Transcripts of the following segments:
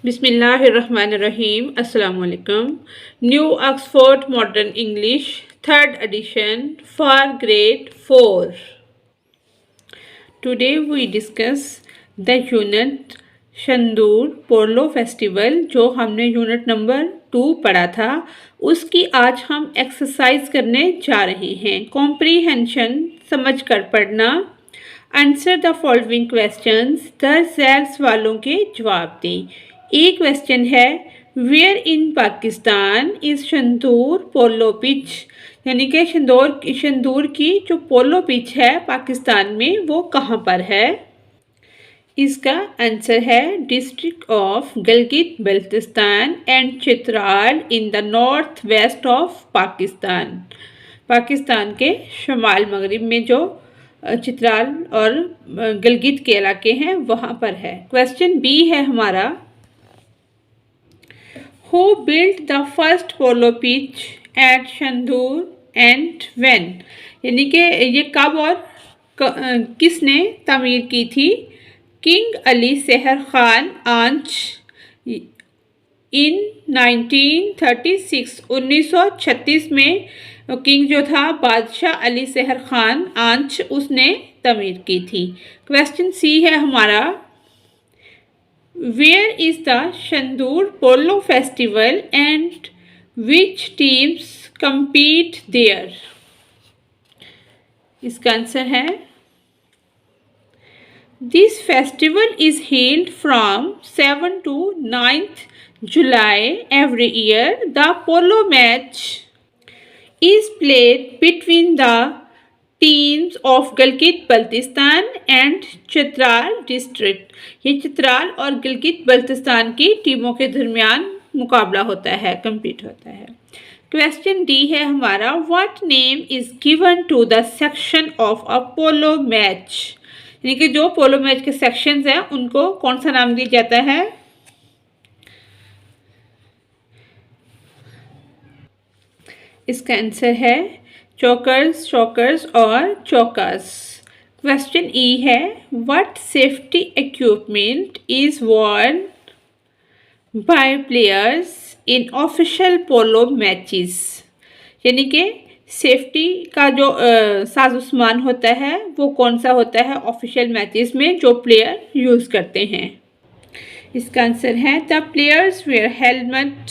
बिस्मिल्लाहिर्रहमानिर्रहीम अस्सलाम वालेकुम। New Oxford modern English third edition for grade 4। Today we discuss the unit Shandur polo festival, जो हमने यूनिट नंबर 2 पढ़ा था, उसकी आज हम एक्सरसाइज करने जा रहे हैं। कॉम्प्रीहेंशन समझ कर पढ़ना। आंसर द फॉलोइंग क्वेश्चंस, 10 सेल्स वालों के जवाब दें। एक क्वेश्चन है, where in Pakistan is Shandur polo pitch, यानी कि शंदूर की जो पोलो पिच है पाकिस्तान में वो कहाँ पर है। इसका आंसर है district of Gilgit Baltistan and Chitral in the north west of Pakistan. Pakistan के शुमाल मगरिब में जो चित्राल और गिलगित के इलाके हैं वहाँ पर है। क्वेश्चन बी है हमारा, Who built the first polo pitch at Shandur and when, यानी कि ये कब और किसने तामीर की थी। किंग अली सहर खान आंच इन 1936, 1936 में किंग जो था बादशाह अली सहर खान आंच, उसने तामीर की थी। क्वेश्चन सी है हमारा, Where is the Shandur Polo Festival and which teams compete there? इसका आंसर है, This festival is held from 7 to 9th July every year. The polo match is played between the teams of Gilgit Baltistan and Chitral district. ये चित्राल और गिलगित बल्तिस्तान की टीमों के दरमियान मुकाबला होता है, कंपीट होता है। क्वेश्चन डी है हमारा, what name is given to the section of a polo match, यानी कि जो पोलो मैच के सेक्शंस हैं उनको कौन सा नाम दिया जाता है। इसका आंसर है चौकर्स, चौकर्स और चौकास। क्वेश्चन ई है, what safety equipment is worn by players in official polo matches, यानी कि सेफ्टी का जो साजो सामान होता है वो कौन सा होता है ऑफिशियल मैचेस में जो प्लेयर यूज़ करते हैं। इसका आंसर है, the players where helmet,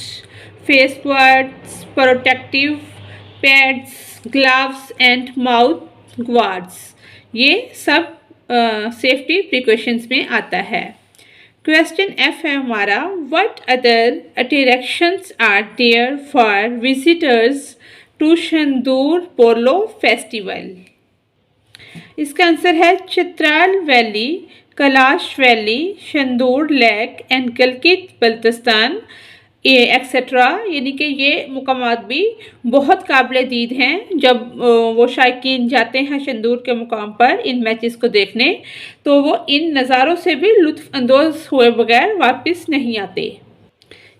face guards, protective pads, gloves and mouth guards. ये सब सेफ्टी प्रिकॉशंस में आता है। क्वेश्चन एफ है हमारा, what other attractions are there for visitors to Shandur polo festival. इसका आंसर है Chitral valley, Kalash valley, Shandur lake and Gilgit Baltistan etcetera, यानी कि ये मुकामात भी बहुत काबिल दीद हैं। जब वो शायकीन जाते हैं शंदूर के मुकाम पर इन मैचेस को देखने, तो वो इन नज़ारों से भी लुत्फ़ अंदोज़ हुए बगैर वापस नहीं आते।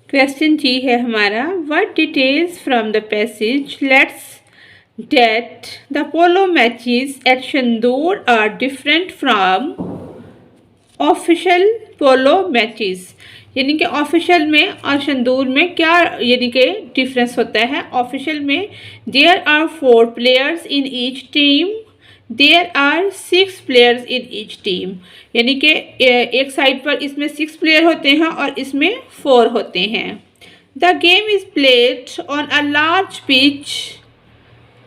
क्वेश्चन जी है हमारा, what details from the passage let's that the polo matches at Shandur are different from official polo matches, यानी कि ऑफिशियल में और शंदूर में क्या यानी कि डिफरेंस होता है। ऑफिशियल में there are 4 players in each team, there are 6 players in each team, यानी कि एक साइड पर इसमें 6 प्लेयर होते हैं और इसमें 4 होते हैं। The game is played on a large pitch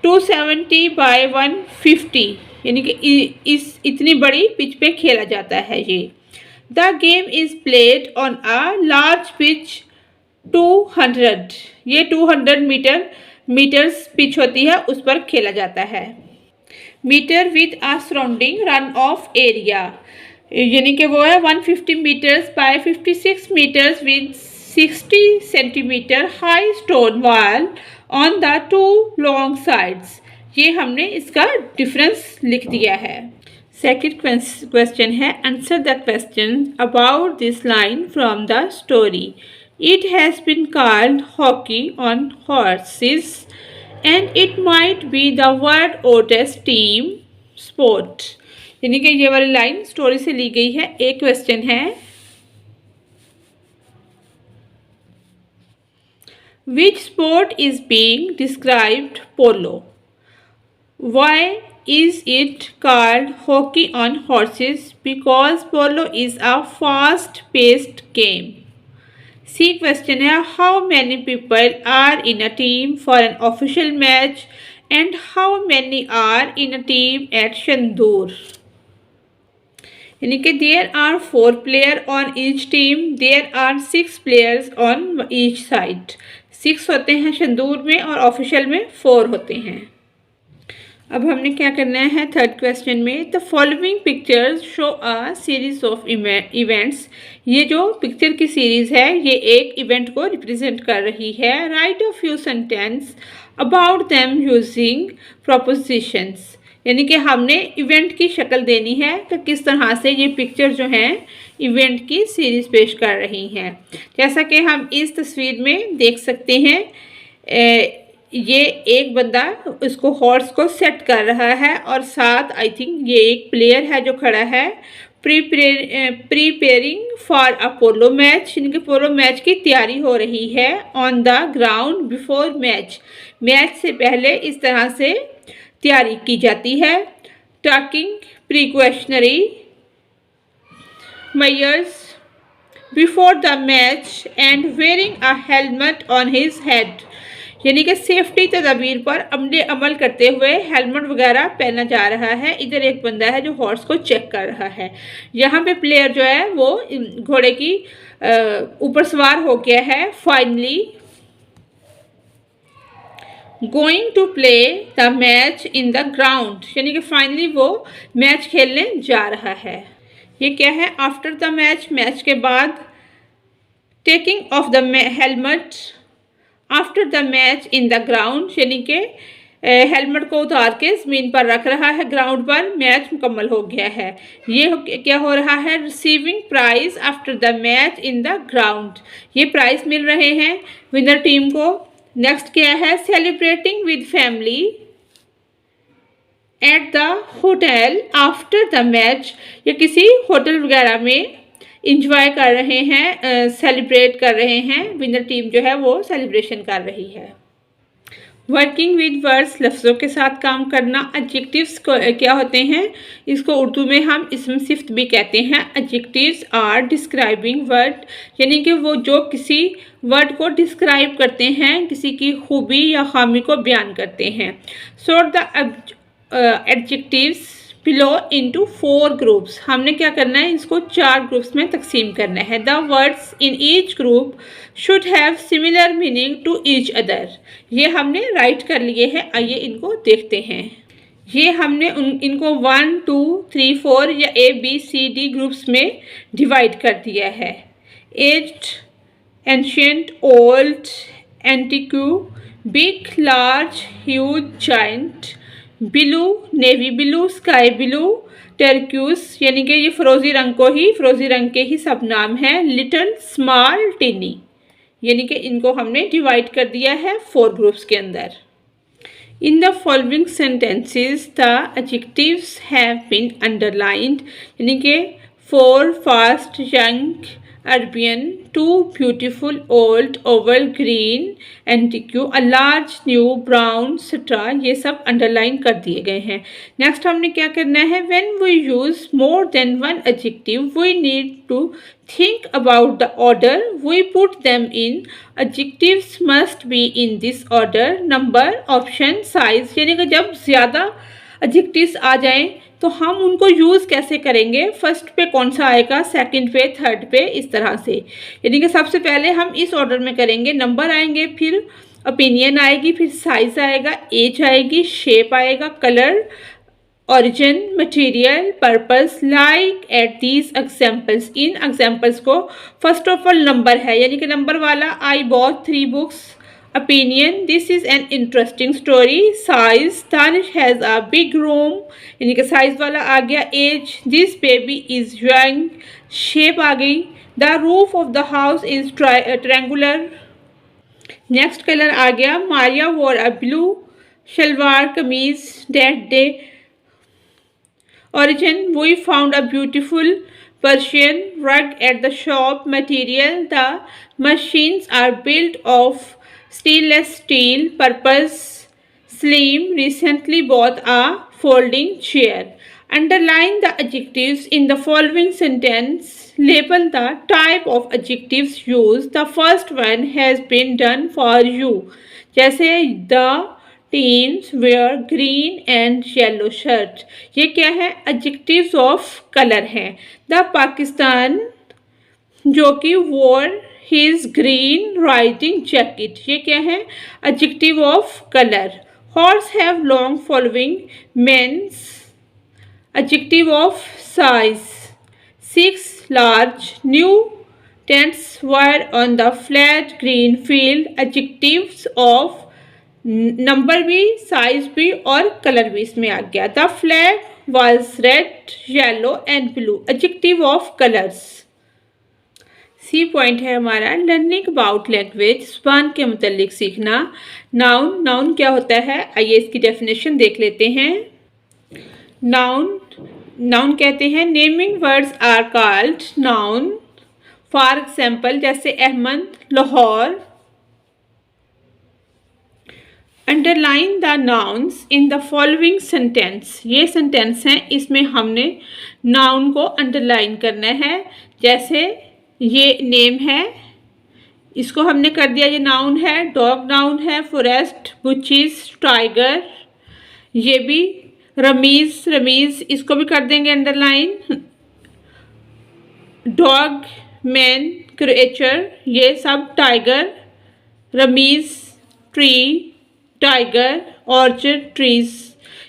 270 by 150, यानी कि इस इतनी बड़ी पिच पे खेला जाता है ये। The game is played on a large pitch 200, ये 200 मीटर्स पिच होती है, उस पर खेला जाता है। Metre with a surrounding run off area, यानी कि वो है 150 metres by 56 metres with 60 centimetre high stone wall on the 2 long sides. ये हमने इसका डिफरेंस लिख दिया है। सेकेंड क्वेश्चन है, answer the question about this line from the story. It has been called hockey on horses and it might be the world oldest team sport, यानी कि ये वाली लाइन स्टोरी से ली गई है। एक क्वेश्चन है, Which sport is being described polo? Why is it called hockey on horses? Because polo is a fast paced game. C question है how many people are in a team for an official match and how many are in a team at Shandur? यानी कि there are 4 player on each team, there are 6 players on each side. 6 होते हैं शंदूर में और official में 4 होते हैं। अब हमने क्या करना है थर्ड क्वेश्चन में, the following pictures show a series of events. ये जो पिक्चर की सीरीज है ये एक इवेंट को रिप्रेजेंट कर रही है। Right a few sentence about them using propositions, यानी कि हमने इवेंट की शक्ल देनी है कि किस तरह से ये पिक्चर जो हैं इवेंट की सीरीज पेश कर रही हैं। जैसा कि हम इस तस्वीर में देख सकते हैं, ये एक बंदा उसको हॉर्स को सेट कर रहा है और साथ आई थिंक ये एक प्लेयर है जो खड़ा है preparing for a polo match, यानी कि पोलो मैच की तैयारी हो रही है। On the ground before match, match से पहले इस तरह से तैयारी की जाती है। Talking precautionary measures before the match and wearing a helmet on his head, यानी कि सेफ्टी तदबीर पर अमल करते हुए हेलमेट वगैरह पहना जा रहा है। इधर एक बंदा है जो हॉर्स को चेक कर रहा है। यहाँ पे प्लेयर जो है वो घोड़े की ऊपर सवार हो गया है। Finally going to play the match in the ground, यानी कि फाइनली वो मैच खेलने जा रहा है। ये क्या है, आफ्टर द मैच, मैच के बाद। Taking of the helmet after the match in the ground, यानी कि हेलमेट को उतार के ज़मीन पर रख रहा है ग्राउंड पर, मैच मुकम्मल हो गया है। ये क्या हो रहा है, receiving prize after the match in the ground, ये प्राइज मिल रहे हैं विनर टीम को। नेक्स्ट क्या है, celebrating with family at the hotel after the match, या किसी होटल वगैरह में इंजॉय कर रहे हैं, सेलिब्रेट कर रहे हैं। विनर टीम जो है वो सेलिब्रेशन कर रही है। वर्किंग विद वर्ड्स, लफ्ज़ों के साथ काम करना। एडजेक्टिव्स क्या होते हैं, इसको उर्दू में हम इसम सिफ्त भी कहते हैं। एडजेक्टिव्स आर डिस्क्राइबिंग वर्ड, यानी कि वो जो किसी वर्ड को डिस्क्राइब करते हैं, किसी की खूबी या खामी को बयान करते हैं। Sort the adjectives below into 4 groups, हमने क्या करना है, इसको 4 ग्रुप्स में तकसीम करना है। The words in each group should have similar meaning to each other, ये हमने राइट कर लिए हैं। आइए इनको देखते हैं। ये हमने इनको 1 2 3 4 या ABCD ग्रुप्स में डिवाइड कर दिया है। Aged, ancient, old, antique, big, large, huge, giant, blue, navy blue, sky blue, turquoise, यानी कि ये फिरोजी रंग के ही सब नाम हैं। लिटिल, स्मॉल, टिनी, यानी कि इनको हमने डिवाइड कर दिया है 4 ग्रुप्स के अंदर। In the following sentences the adjectives have been underlined, यानी कि 4 fast, young, Arabian, 2 beautiful, old, oval, green, antique, a large, new, brown, straw, ये सब अंडरलाइन कर दिए गए हैं। नेक्स्ट हमने क्या करना है, when we use more than one adjective we need to think about the order we put them in. Adjectives must be in this order: number, option, size, यानी कि जब ज़्यादा adjectives आ जाएं तो हम उनको यूज़ कैसे करेंगे, फर्स्ट पे कौन सा आएगा, सेकंड पे, थर्ड पे, इस तरह से। यानी कि सबसे पहले हम इस ऑर्डर में करेंगे, नंबर आएंगे, फिर ओपिनियन आएगी, फिर साइज आएगा, एज आएगी, शेप आएगा, colour, origin, material, purpose, like at these examples. In examples को फर्स्ट ऑफ ऑल नंबर है, यानी कि नंबर वाला I bought 3 books. Opinion, this is an interesting story. Size, Tanish has a big room, यानी कि size वाला आ गया। Age, this baby is young. Shape आ गई। The roof of the house is triangular. Next colour आ गया, Maria wore a blue salwar कमीज that day. Origin, we found a beautiful Persian rug at the shop. Material, the machines are built of stainless steel, purpose, slim, recently bought a folding chair. Underline the adjectives in the following sentence. Label the type of adjectives used. The first one has been done for you. जैसे the teens wear green and yellow shirt. ये क्या है? Adjectives of color है. The Pakistan जो कि wore his green riding jacket. ये क्या है? Adjective of color. Horse have long following manes. Adjective of size. 6 large new tents were on the flat green field. Adjectives of number भी, size भी और colour भी इसमें आ गया. The flag was red, yellow and blue. Adjective of colours. C point है हमारा learning about language, ज़ुबान के मुतल्लिक सीखना. नाउन. नाउन क्या होता है? आइए इसकी डेफिनेशन देख लेते हैं. नाउन नाउन कहते हैं naming words are called noun. For example जैसे Ahmad, Lahore. Underline the nouns in the following sentence. ये सेंटेंस हैं, इसमें हमने नाउन को अंडरलाइन करना है. जैसे ये नेम है, इसको हमने कर दिया, ये नाउन है. डॉग नाउन है. Forest, bushes, tiger. ये भी रमीज, रमीज इसको भी कर देंगे अंडरलाइन. डॉग, मैन, क्रिएचर, ये सब टाइगर, रमीज, ट्री, टाइगर, ऑर्चर्ड, ट्रीज,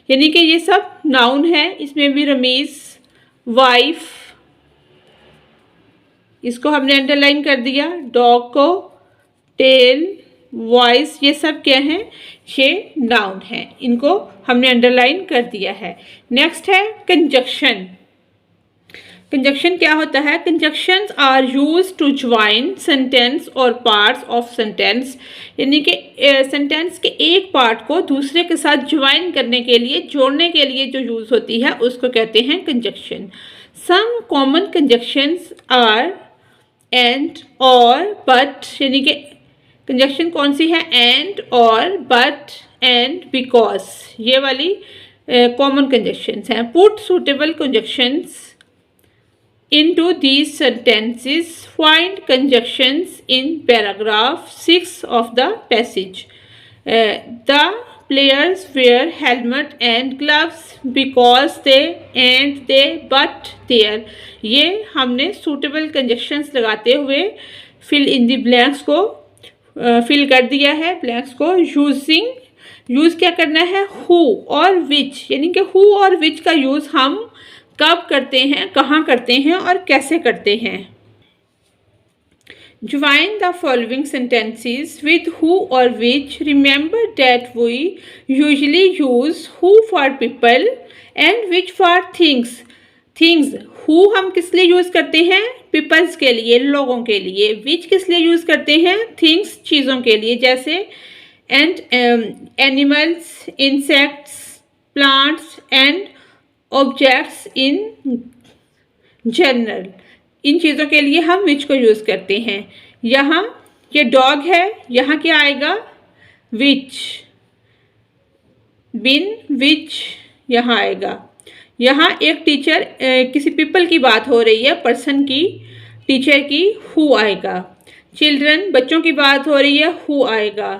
यानी कि ये सब नाउन है. इसमें भी रमीज, वाइफ, इसको हमने अंडरलाइन कर दिया. डॉग को टेल, वॉइस, ये सब क्या है? ये नाउन है. इनको हमने अंडरलाइन कर दिया है. नेक्स्ट है कंजक्शन. कंजक्शन क्या होता है? Conjunctions are used to join sentence और पार्ट्स ऑफ सेंटेंस, यानी कि सेंटेंस के एक पार्ट को दूसरे के साथ ज्वाइन करने के लिए, जोड़ने के लिए जो यूज़ होती है उसको कहते हैं conjunction. Some common conjunctions are and, और, बट, यानी कि कंजक्शन कौन सी है? एंड, और, बट, एंड, बिकॉज, ये वाली कॉमन कंजक्शंस हैं. Put suitable conjunctions into these sentences. Find conjunctions in paragraph 6 of the passage. The players wear helmet and gloves because they and they but their. ये हमने suitable conjunctions लगाते हुए fill in the blanks को fill कर दिया है. blanks को using, use क्या करना है? who और which, यानी कि who और which का यूज़ हम कब करते हैं, कहाँ करते हैं और कैसे करते हैं. Join the following sentences with who or which. Remember that we usually use who for people and which for things. Things, who हम किस लिए यूज़ करते हैं? Peoples के लिए, लोगों के लिए. Which किस लिए यूज़ करते हैं? Things, चीज़ों के लिए. जैसे and animals, insects, plants and objects in general. इन चीज़ों के लिए हम विच को यूज़ करते हैं. यहाँ ये डॉग है, यहाँ क्या आएगा? विच. बिन, विच यहाँ आएगा. यहाँ एक टीचर, किसी पीपल की बात हो रही है, पर्सन की, टीचर की, हु आएगा. चिल्ड्रन, बच्चों की बात हो रही है, हु आएगा.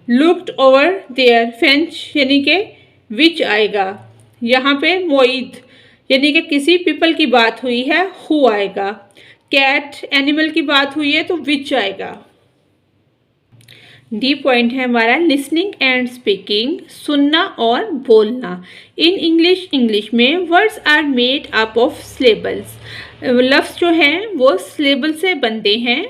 लुक्ड ओवर देयर फेंच, यानी कि विच आएगा. यहाँ पे मोइद, यानी कि किसी पीपल की बात हुई है, हु आएगा. कैट, एनिमल की बात हुई है तो विच आएगा. डी पॉइंट है हमारा लिसनिंग एंड स्पीकिंग, सुनना और बोलना. इन इंग्लिश में words are made up of syllables. लफ्ज़ जो हैं वो सिलेबल से बनते हैं.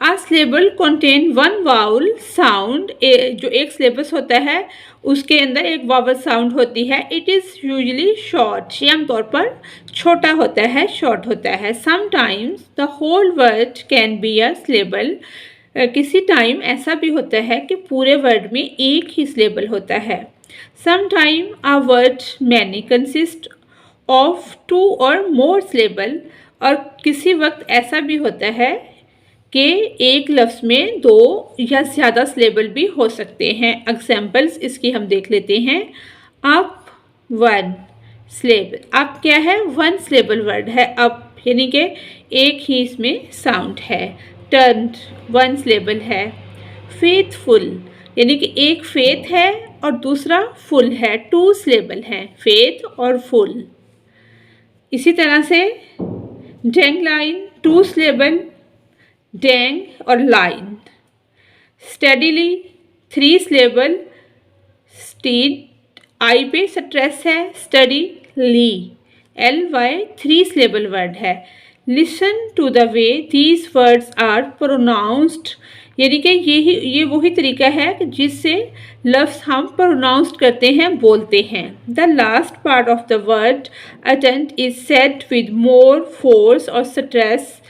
A syllable contain one vowel sound. जो एक सिलेबस होता है उसके अंदर एक वावल साउंड होती है. It is usually short. ये आमतौर पर छोटा होता है, शॉर्ट होता है. Sometimes the whole word can be a syllable. किसी टाइम ऐसा भी होता है कि पूरे वर्ड में एक ही सिलेबल होता है. Sometime a word many consist of 2 और मोर सिलेबल. और किसी वक्त ऐसा भी होता है कि एक लफ्ज़ में 2 या ज़्यादा सिलेबल भी हो सकते हैं। एग्जाम्पल्स इसकी हम देख लेते हैं। अप 1 सिलेबल, अप क्या है? 1 सिलेबल वर्ड है अप, यानी कि एक ही इसमें साउंड है। टर्न्ड 1 सिलेबल है। फेथफुल यानी कि एक फेथ है और दूसरा फुल है, 2 सिलेबल हैं, फेथ और फुल। इसी तरह से डेंग लाइन 2 सिलेबल, डेंग और line. Steadily 3 syllable, stead I पे स्ट्रेस है, steadily LY 3 syllable word है। Listen to the way these words are pronounced, यानी कि ये वही तरीका है कि जिससे लफ्ज़ हम प्रोनाउंस्ड करते हैं, बोलते हैं। The last part of the word intent is said with more force और स्ट्रेस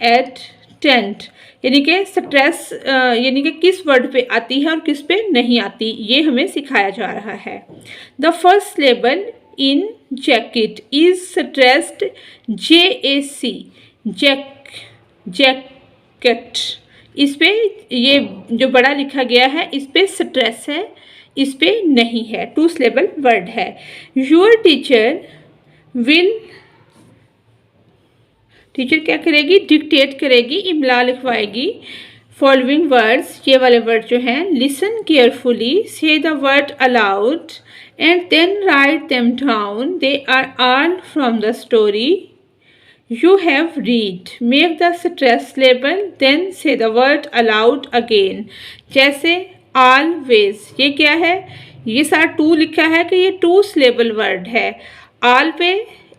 एट टेंट, यानी कि स्ट्रेस यानी कि किस वर्ड पे आती है और किस पे नहीं आती, ये हमें सिखाया जा रहा है। The first syllable in jacket is stressed JAC, jacket. इस पे ये जो बड़ा लिखा गया है इस पे स्ट्रेस है, इस पे नहीं है, 2 सिलेबल वर्ड है। योर टीचर क्या करेगी? डिक्टेट करेगी, इमला लिखवाएगी। फॉलोइंग वर्ड्स, ये वाले वर्ड जो हैं, listen carefully, say the word aloud and then write them down, they are all from the story you have read, make the stress syllable, then say the word aloud again। जैसे always, ये क्या है? ये सारा 2 लिखा है कि ये 2 सिलेबल वर्ड है। all पे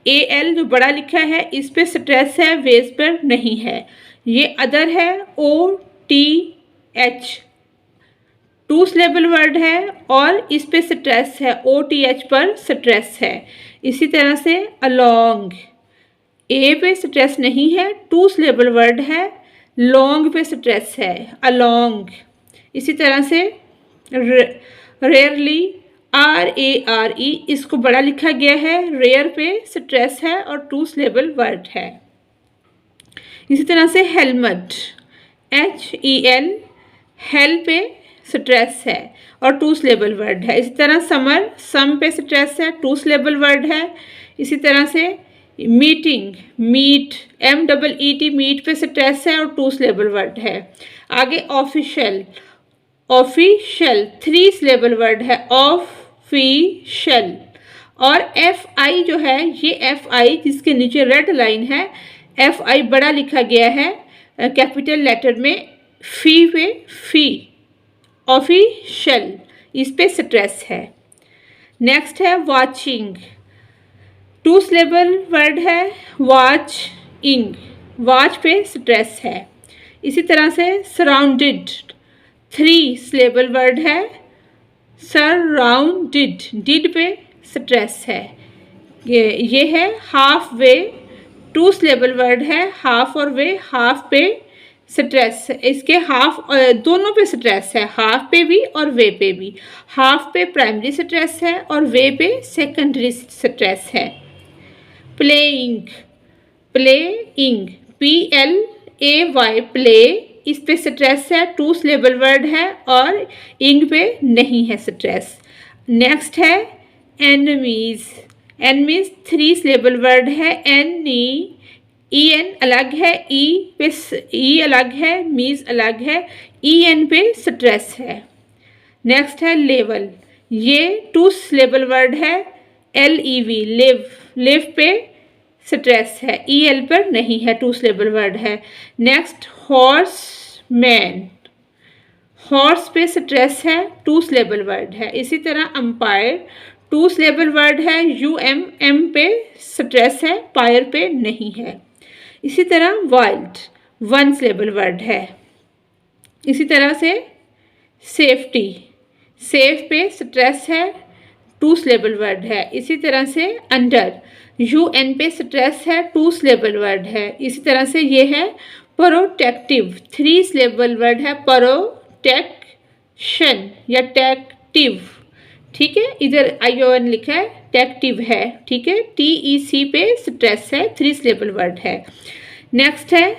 AL जो बड़ा लिखा है इस पे स्ट्रेस है, वेज पर नहीं है। ये अदर है, OTH 2 सिलेबल वर्ड है और इस पे स्ट्रेस है, OTH पर स्ट्रेस है। इसी तरह से along, ए पे स्ट्रेस नहीं है, 2 सिलेबल वर्ड है, लॉन्ग पे स्ट्रेस है, अलोंग। इसी तरह से रेयरली RARE, इसको बड़ा लिखा गया है, रेयर पे स्ट्रेस है और 2 सिलेबल वर्ड है। इसी तरह से हेलमेट HEL, हेल पे स्ट्रेस है और 2 सिलेबल वर्ड है। इसी तरह समर, सम पे स्ट्रेस है, 2 सिलेबल वर्ड है। इसी तरह से मीटिंग, मीट MEET, मीट पे स्ट्रेस है और 2 सिलेबल वर्ड है। आगे ऑफिशियल, ऑफिशियल 3 सिलेबल वर्ड है, ऑफिशियल। और FI जो है, ये FI जिसके नीचे रेड लाइन है, FI बड़ा लिखा गया है कैपिटल लेटर में, फी पे फी, ऑफिशियल, इस पे स्ट्रेस है। नेक्स्ट है वॉचिंग, 2 सिलेबल वर्ड है, वॉच इंग, वॉच पे स्ट्रेस है। इसी तरह से सराउंडेड 3 सिलेबल वर्ड है, सराउंडेड, डिड पे स्ट्रेस है। ये है हाफ वे, 2 सिलेबल वर्ड है, हाफ और वे, हाफ पे स्ट्रेस, इसके हाफ दोनों पे स्ट्रेस है, हाफ पे भी और वे पे भी। हाफ पे प्राइमरी स्ट्रेस है और वे पे सेकेंडरी स्ट्रेस है। प्लेइंग, प्लेइंग PLAY, प्ले, इस पे स्ट्रेस है, 2 सिलेबल वर्ड है और इंग पे नहीं है स्ट्रेस। नेक्स्ट है एनमीज, एनमीज 3 सिलेबल वर्ड है, EN अलग है, E अलग है, मीज अलग है, EN पे स्ट्रेस है। नेक्स्ट है लेवल, ये 2 सिलेबल वर्ड है, LEV, लिव, लिव पे स्ट्रेस है, EL पर नहीं है, 2 सिलेबल वर्ड है। नेक्स्ट हॉर्स मैन, हॉर्स पे स्ट्रेस है, 2 सिलेबल वर्ड है। इसी तरह अंपायर 2 सिलेबल वर्ड है, UM पे स्ट्रेस है, पायर पे नहीं है। इसी तरह वाइल्ड 1 सिलेबल वर्ड है। इसी तरह से सेफ्टी, सेफ पे स्ट्रेस है, 2 सिलेबल वर्ड है। इसी तरह से अंडर, UN पे स्ट्रेस है, 2 सिलेबल वर्ड है। इसी तरह से ये है प्रोटेक्टिव, 3 सिलेबल वर्ड है, प्रोटेक्शन या टेक्टिव, ठीक है, इधर ION लिखा है, टेक्टिव है, ठीक है, TEC पे स्ट्रेस है, 3 सिलेबल वर्ड है। नेक्स्ट है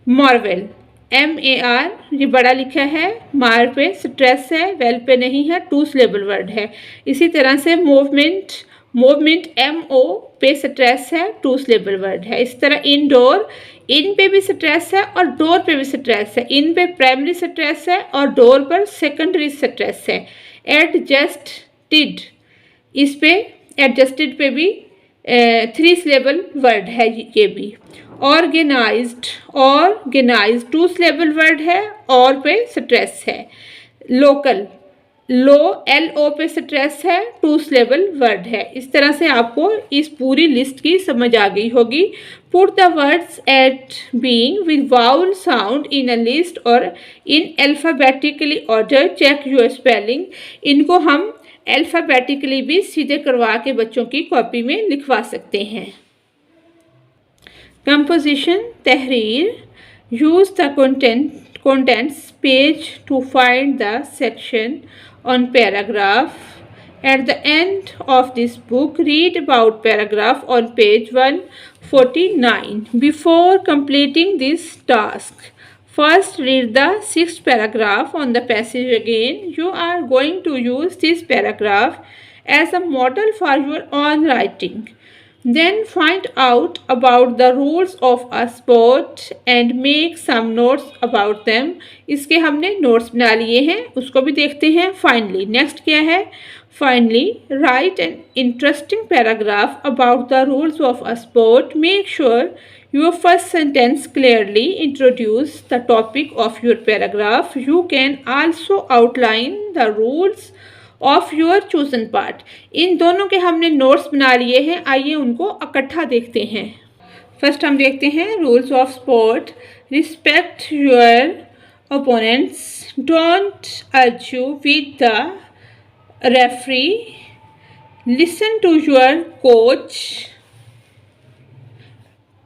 मार्वेल, MAR ये बड़ा लिखा है, मार पे स्ट्रेस है, वेल पे नहीं है, 2 सिलेबल वर्ड है। इसी तरह से मूवमेंट MO पे स्ट्रेस है, 2 सिलेबल वर्ड है। इस तरह इनडोर, इन पे भी स्ट्रेस है और डोर पे भी स्ट्रेस है। इन पे प्राइमरी स्ट्रेस है और डोर पर सेकेंडरी स्ट्रेस है। एडजस्टेड, इस पे एडजस्टेड पे भी 3 सिलेबल वर्ड है ये भी। ऑर्गेनाइज्ड 2 सिलेबल वर्ड है, और पे स्ट्रेस है। लोकल, LO पे स्ट्रेस है, 2 सिलेबल वर्ड है। इस तरह से आपको इस पूरी लिस्ट की समझ आ गई होगी। Put the words at being with vowel sound in a list और in alphabetically order, check your spelling. इनको हम अल्फाबेटिकली भी सीधे करवा के बच्चों की कॉपी में लिखवा सकते हैं। Composition Tahrir. Use the contents page to find the section on paragraph. At the end of this book, read about paragraph on page 149. Before completing this task, first read the 6th paragraph on the passage again. You are going to use this paragraph as a model for your own writing. Then find out about the rules of a sport and make some notes about them. इसके हमने notes बना लिए हैं, उसको भी देखते हैं। Finally, next क्या है? Finally, write an interesting paragraph about the rules of a sport. Make sure your first sentence clearly introduces the topic of your paragraph. You can also outline the rules of your chosen part. इन दोनों के हमने notes बना लिए हैं, आइए उनको इकट्ठा देखते हैं। फर्स्ट हम देखते हैं rules of sport. Respect your opponents, don't argue with the referee, listen to your coach,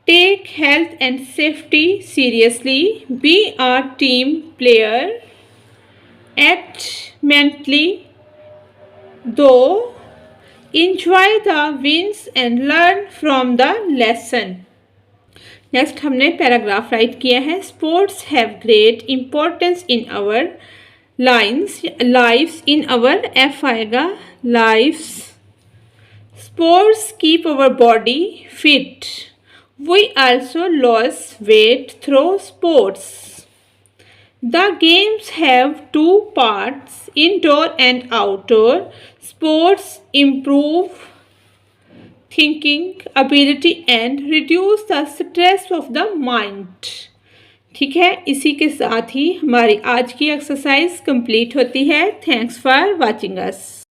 take health and safety seriously, be a team player, act mentally, though enjoy the wins and learn from the lesson. Next हमने paragraph write किया है। Sports have great importance in our lives, in our F आएगा, lives. Sports keep our body fit, we also loss weight through sports. The games have 2 parts, indoor and outdoor. Sports improve thinking ability and reduce the stress of the mind. ठीक है, इसी के साथ ही हमारी आज की exercise complete होती है। Thanks for watching us.